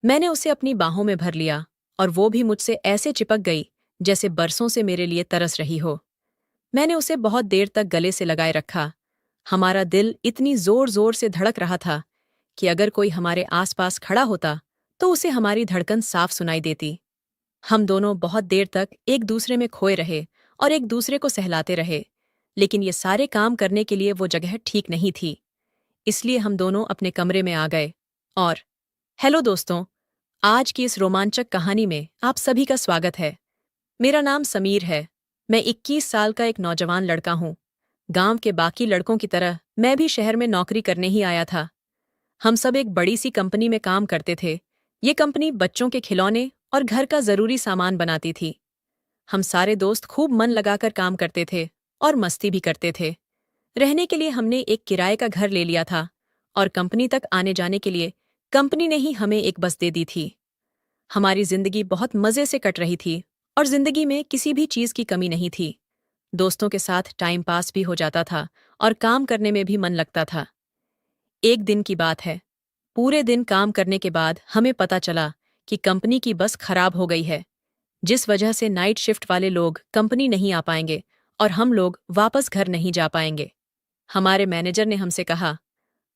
मैंने उसे अपनी बाहों में भर लिया और वो भी मुझसे ऐसे चिपक गई जैसे बरसों से मेरे लिए तरस रही हो। मैंने उसे बहुत देर तक गले से लगाए रखा। हमारा दिल इतनी जोर जोर से धड़क रहा था कि अगर कोई हमारे आसपास खड़ा होता तो उसे हमारी धड़कन साफ सुनाई देती। हम दोनों बहुत देर तक एक दूसरे में खोए रहे और एक दूसरे को सहलाते रहे, लेकिन ये सारे काम करने के लिए वो जगह ठीक नहीं थी। इसलिए हम दोनों अपने कमरे में आ गए और हेलो दोस्तों, आज की इस रोमांचक कहानी में आप सभी का स्वागत है। मेरा नाम समीर है। मैं 21 साल का एक नौजवान लड़का हूँ। गांव के बाकी लड़कों की तरह मैं भी शहर में नौकरी करने ही आया था। हम सब एक बड़ी सी कंपनी में काम करते थे। ये कंपनी बच्चों के खिलौने और घर का जरूरी सामान बनाती थी। हम सारे दोस्त खूब मन लगाकर काम करते थे और मस्ती भी करते थे। रहने के लिए हमने एक किराए का घर ले लिया था और कंपनी तक आने जाने के लिए कंपनी ने ही हमें एक बस दे दी थी। हमारी जिंदगी बहुत मजे से कट रही थी और जिंदगी में किसी भी चीज की कमी नहीं थी। दोस्तों के साथ टाइम पास भी हो जाता था और काम करने में भी मन लगता था। एक दिन की बात है। पूरे दिन काम करने के बाद हमें पता चला कि कंपनी की बस खराब हो गई है, जिस वजह से नाइट शिफ्ट वाले लोग कंपनी नहीं आ पाएंगे और हम लोग वापस घर नहीं जा पाएंगे। हमारे मैनेजर ने हमसे कहा,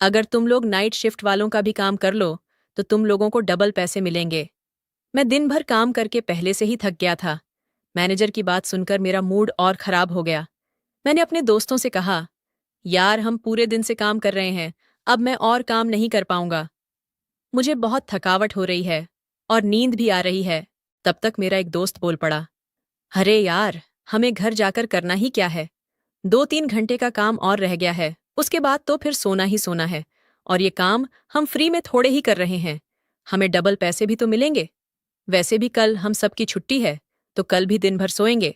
अगर तुम लोग नाइट शिफ्ट वालों का भी काम कर लो तो तुम लोगों को डबल पैसे मिलेंगे। मैं दिन भर काम करके पहले से ही थक गया था। मैनेजर की बात सुनकर मेरा मूड और खराब हो गया। मैंने अपने दोस्तों से कहा, यार हम पूरे दिन से काम कर रहे हैं, अब मैं और काम नहीं कर पाऊंगा। मुझे बहुत थकावट हो रही है और नींद भी आ रही है। तब तक मेरा एक दोस्त बोल पड़ा, अरे यार, हमें घर जाकर करना ही क्या है। 2-3 घंटे का काम और रह गया है, उसके बाद तो फिर सोना ही सोना है। और ये काम हम फ्री में थोड़े ही कर रहे हैं, हमें डबल पैसे भी तो मिलेंगे। वैसे भी कल हम सबकी छुट्टी है, तो कल भी दिन भर सोएंगे।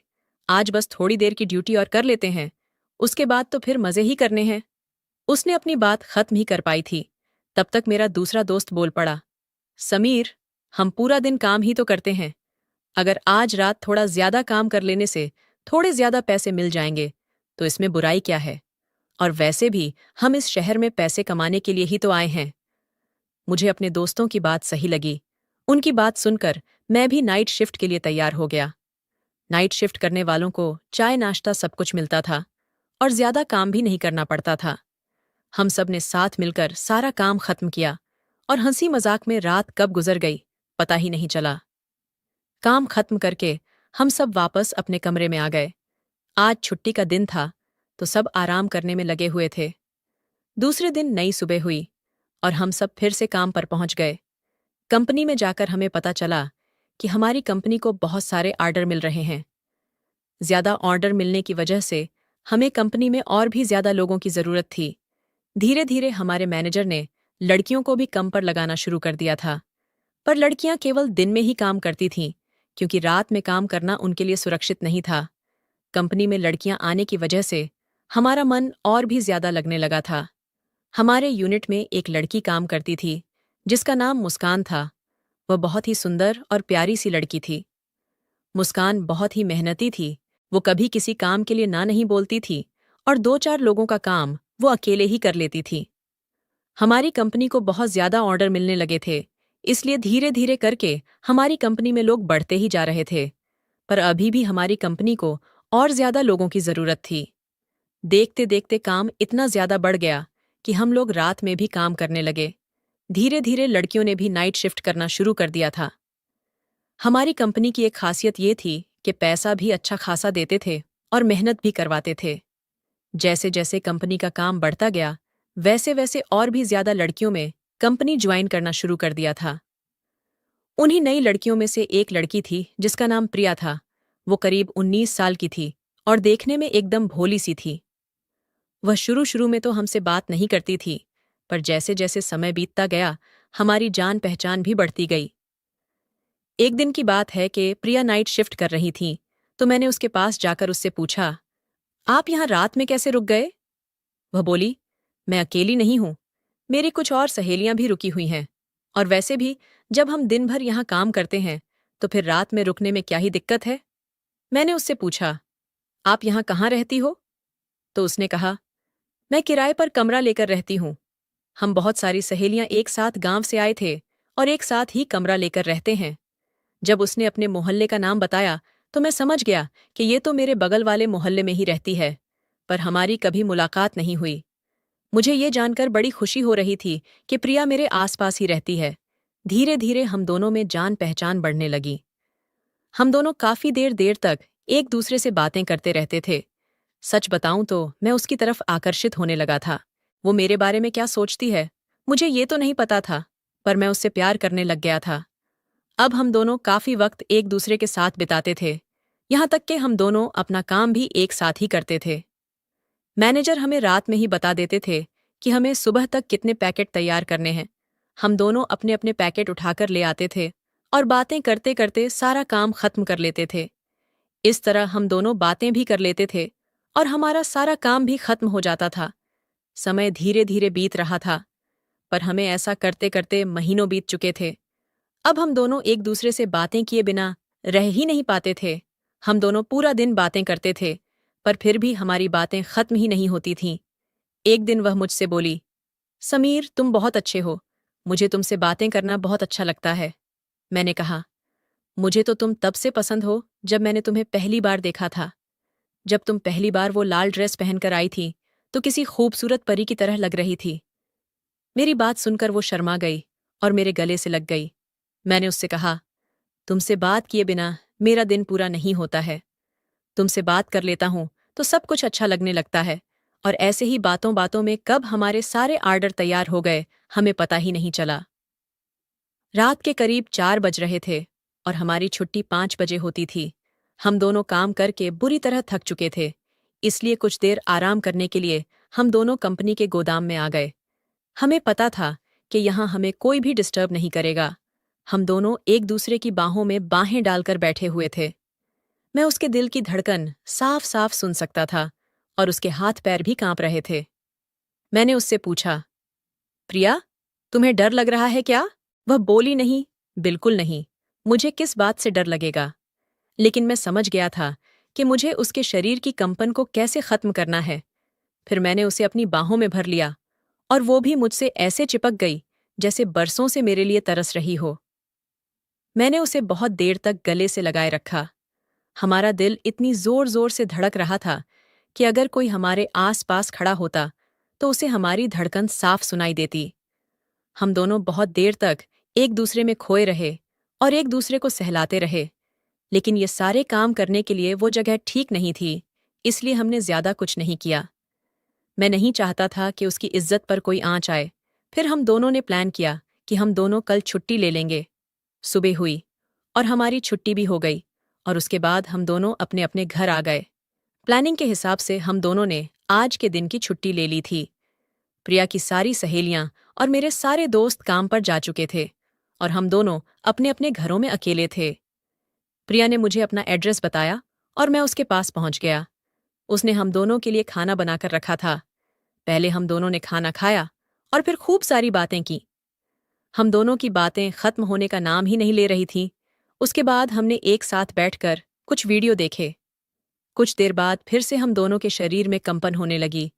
आज बस थोड़ी देर की ड्यूटी और कर लेते हैं, उसके बाद तो फिर मजे ही करने हैं। उसने अपनी बात खत्म ही कर पाई थी, तब तक मेरा दूसरा दोस्त बोल पड़ा, समीर, हम पूरा दिन काम ही तो करते हैं। अगर आज रात थोड़ा ज्यादा काम कर लेने से थोड़े ज्यादा पैसे मिल जाएंगे तो इसमें बुराई क्या है। और वैसे भी हम इस शहर में पैसे कमाने के लिए ही तो आए हैं। मुझे अपने दोस्तों की बात सही लगी। उनकी बात सुनकर मैं भी नाइट शिफ्ट के लिए तैयार हो गया। नाइट शिफ्ट करने वालों को चाय नाश्ता सब कुछ मिलता था और ज्यादा काम भी नहीं करना पड़ता था। हम सब ने साथ मिलकर सारा काम खत्म किया और हंसी मजाक में रात कब गुजर गई पता ही नहीं चला। काम खत्म करके हम सब वापस अपने कमरे में आ गए। आज छुट्टी का दिन था तो सब आराम करने में लगे हुए थे। दूसरे दिन नई सुबह हुई और हम सब फिर से काम पर पहुंच गए। कंपनी में जाकर हमें पता चला कि हमारी कंपनी को बहुत सारे ऑर्डर मिल रहे हैं। ज्यादा ऑर्डर मिलने की वजह से हमें कंपनी में और भी ज्यादा लोगों की जरूरत थी। धीरे धीरे हमारे मैनेजर ने लड़कियों को भी कम पर लगाना शुरू कर दिया था। पर लड़कियां केवल दिन में ही काम करती थीं, क्योंकि रात में काम करना उनके लिए सुरक्षित नहीं था। कंपनी में लड़कियां आने की वजह से हमारा मन और भी ज्यादा लगने लगा था। हमारे यूनिट में एक लड़की काम करती थी जिसका नाम मुस्कान था। वह बहुत ही सुंदर और प्यारी सी लड़की थी। मुस्कान बहुत ही मेहनती थी। वो कभी किसी काम के लिए ना नहीं बोलती थी और 2-4 लोगों का काम वो अकेले ही कर लेती थी। हमारी कंपनी को बहुत ज्यादा ऑर्डर मिलने लगे थे, इसलिए धीरे धीरे करके हमारी कंपनी में लोग बढ़ते ही जा रहे थे। पर अभी भी हमारी कंपनी को और ज्यादा लोगों की जरूरत थी। देखते देखते काम इतना ज्यादा बढ़ गया कि हम लोग रात में भी काम करने लगे। धीरे धीरे लड़कियों ने भी नाइट शिफ्ट करना शुरू कर दिया था। हमारी कंपनी की एक खासियत ये थी कि पैसा भी अच्छा खासा देते थे और मेहनत भी करवाते थे। जैसे जैसे कंपनी का काम बढ़ता गया, वैसे वैसे और भी ज्यादा लड़कियों में कंपनी ज्वाइन करना शुरू कर दिया था। उन्हीं नई लड़कियों में से एक लड़की थी जिसका नाम प्रिया था। वो करीब 19 साल की थी और देखने में एकदम भोली सी थी। वह शुरू शुरू में तो हमसे बात नहीं करती थी, पर जैसे जैसे समय बीतता गया हमारी जान पहचान भी बढ़ती गई। एक दिन की बात है कि प्रिया नाइट शिफ्ट कर रही थी, तो मैंने उसके पास जाकर उससे पूछा, आप यहाँ रात में कैसे रुक गए? वह बोली, मैं अकेली नहीं हूं, मेरी कुछ और सहेलियां भी रुकी हुई हैं। और वैसे भी जब हम दिन भर यहाँ काम करते हैं तो फिर रात में रुकने में क्या ही दिक्कत है। मैंने उससे पूछा, आप यहाँ कहाँ रहती हो? तो उसने कहा, मैं किराए पर कमरा लेकर रहती हूँ। हम बहुत सारी सहेलियां एक साथ गांव से आए थे और एक साथ ही कमरा लेकर रहते हैं। जब उसने अपने मोहल्ले का नाम बताया तो मैं समझ गया कि ये तो मेरे बगल वाले मोहल्ले में ही रहती है, पर हमारी कभी मुलाकात नहीं हुई। मुझे ये जानकर बड़ी खुशी हो रही थी कि प्रिया मेरे आसपास ही रहती है। धीरे धीरे हम दोनों में जान पहचान बढ़ने लगी। हम दोनों काफी देर देर तक एक दूसरे से बातें करते रहते थे। सच बताऊं तो मैं उसकी तरफ आकर्षित होने लगा था। वो मेरे बारे में क्या सोचती है मुझे ये तो नहीं पता था, पर मैं उससे प्यार करने लग गया था। अब हम दोनों काफी वक्त एक दूसरे के साथ बिताते थे, यहाँ तक कि हम दोनों अपना काम भी एक साथ ही करते थे। मैनेजर हमें रात में ही बता देते थे कि हमें सुबह तक कितने पैकेट तैयार करने हैं। हम दोनों अपने अपने पैकेट उठाकर ले आते थे और बातें करते करते सारा काम खत्म कर लेते थे। इस तरह हम दोनों बातें भी कर लेते थे और हमारा सारा काम भी खत्म हो जाता था। समय धीरे धीरे बीत रहा था, पर हमें ऐसा करते करते महीनों बीत चुके थे। अब हम दोनों एक दूसरे से बातें किए बिना रह ही नहीं पाते थे। हम दोनों पूरा दिन बातें करते थे, पर फिर भी हमारी बातें खत्म ही नहीं होती थीं। एक दिन वह मुझसे बोली, समीर तुम बहुत अच्छे हो, मुझे तुमसे बातें करना बहुत अच्छा लगता है। मैंने कहा, मुझे तो तुम तब से पसंद हो जब मैंने तुम्हें पहली बार देखा था। जब तुम पहली बार वो लाल ड्रेस पहनकर आई थी तो किसी खूबसूरत परी की तरह लग रही थी। मेरी बात सुनकर वो शर्मा गई और मेरे गले से लग गई। मैंने उससे कहा, तुमसे बात किए बिना मेरा दिन पूरा नहीं होता है। तुमसे बात कर लेता हूं तो सब कुछ अच्छा लगने लगता है, और ऐसे ही बातों बातों में कब हमारे सारे आर्डर तैयार हो गए हमें पता ही नहीं चला। रात के करीब 4 बज रहे थे और हमारी छुट्टी 5 बजे होती थी। हम दोनों काम करके बुरी तरह थक चुके थे, इसलिए कुछ देर आराम करने के लिए हम दोनों कंपनी के गोदाम में आ गए। हमें पता था कि यहाँ हमें कोई भी डिस्टर्ब नहीं करेगा। हम दोनों एक दूसरे की बाहों में बाहें डालकर बैठे हुए थे। मैं उसके दिल की धड़कन साफ साफ सुन सकता था और उसके हाथ पैर भी कांप रहे थे। मैंने उससे पूछा, प्रिया, तुम्हें डर लग रहा है क्या? वह बोली, नहीं, बिल्कुल नहीं। मुझे किस बात से डर लगेगा? लेकिन मैं समझ गया था कि मुझे उसके शरीर की कंपन को कैसे खत्म करना है। फिर मैंने उसे अपनी बाहों में भर लिया और वो भी मुझसे ऐसे चिपक गई जैसे बरसों से मेरे लिए तरस रही हो। मैंने उसे बहुत देर तक गले से लगाए रखा। हमारा दिल इतनी जोर जोर से धड़क रहा था कि अगर कोई हमारे आस पास खड़ा होता तो उसे हमारी धड़कन साफ सुनाई देती। हम दोनों बहुत देर तक एक दूसरे में खोए रहे और एक दूसरे को सहलाते रहे, लेकिन ये सारे काम करने के लिए वो जगह ठीक नहीं थी, इसलिए हमने ज्यादा कुछ नहीं किया। मैं नहीं चाहता था कि उसकी इज्जत पर कोई आंच आए। फिर हम दोनों ने प्लान किया कि हम दोनों कल छुट्टी ले लेंगे। सुबह हुई और हमारी छुट्टी भी हो गई और उसके बाद हम दोनों अपने अपने घर आ गए। प्लानिंग के हिसाब से हम दोनों ने आज के दिन की छुट्टी ले ली थी। प्रिया की सारी सहेलियां और मेरे सारे दोस्त काम पर जा चुके थे और हम दोनों अपने अपने घरों में अकेले थे। प्रिया ने मुझे अपना एड्रेस बताया और मैं उसके पास पहुंच गया। उसने हम दोनों के लिए खाना बनाकर रखा था। पहले हम दोनों ने खाना खाया और फिर खूब सारी बातें की। हम दोनों की बातें खत्म होने का नाम ही नहीं ले रही थीं। उसके बाद हमने एक साथ बैठकर कुछ वीडियो देखे। कुछ देर बाद फिर से हम दोनों के शरीर में कंपन होने लगी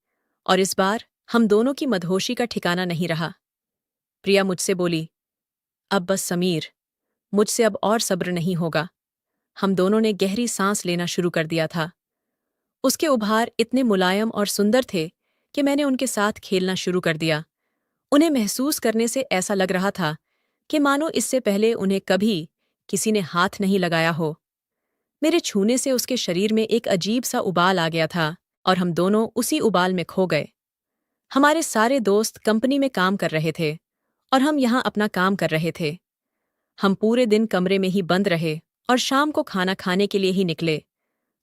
और इस बार हम दोनों की मदहोशी का ठिकाना नहीं रहा। प्रिया मुझसे बोली, अब बस समीर, मुझसे अब और सब्र नहीं होगा। हम दोनों ने गहरी सांस लेना शुरू कर दिया था। उसके उभार इतने मुलायम और सुंदर थे कि मैंने उनके साथ खेलना शुरू कर दिया। उन्हें महसूस करने से ऐसा लग रहा था कि मानो इससे पहले उन्हें कभी किसी ने हाथ नहीं लगाया हो। मेरे छूने से उसके शरीर में एक अजीब सा उबाल आ गया था और हम दोनों उसी उबाल में खो गए। हमारे सारे दोस्त कंपनी में काम कर रहे थे और हम यहाँ अपना काम कर रहे थे। हम पूरे दिन कमरे में ही बंद रहे और शाम को खाना खाने के लिए ही निकले।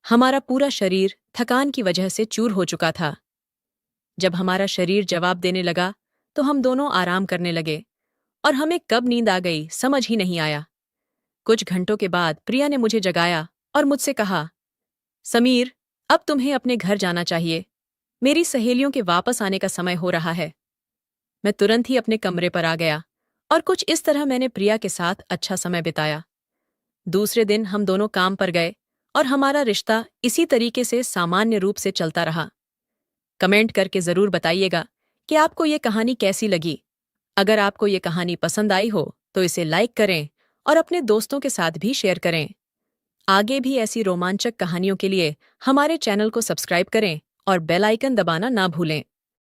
हमारा पूरा शरीर थकान की वजह से चूर हो चुका था। जब हमारा शरीर जवाब देने लगा तो हम दोनों आराम करने लगे और हमें कब नींद आ गई समझ ही नहीं आया। कुछ घंटों के बाद प्रिया ने मुझे जगाया और मुझसे कहा, समीर, अब तुम्हें अपने घर जाना चाहिए। मेरी सहेलियों के वापस आने का समय हो रहा है। मैं तुरंत ही अपने कमरे पर आ गया और कुछ इस तरह मैंने प्रिया के साथ अच्छा समय बिताया। दूसरे दिन हम दोनों काम पर गए और हमारा रिश्ता इसी तरीके से सामान्य रूप से चलता रहा। कमेंट करके ज़रूर बताइएगा कि आपको ये कहानी कैसी लगी। अगर आपको ये कहानी पसंद आई हो तो इसे लाइक करें और अपने दोस्तों के साथ भी शेयर करें। आगे भी ऐसी रोमांचक कहानियों के लिए हमारे चैनल को सब्सक्राइब करें और बेल आइकन दबाना ना भूलें।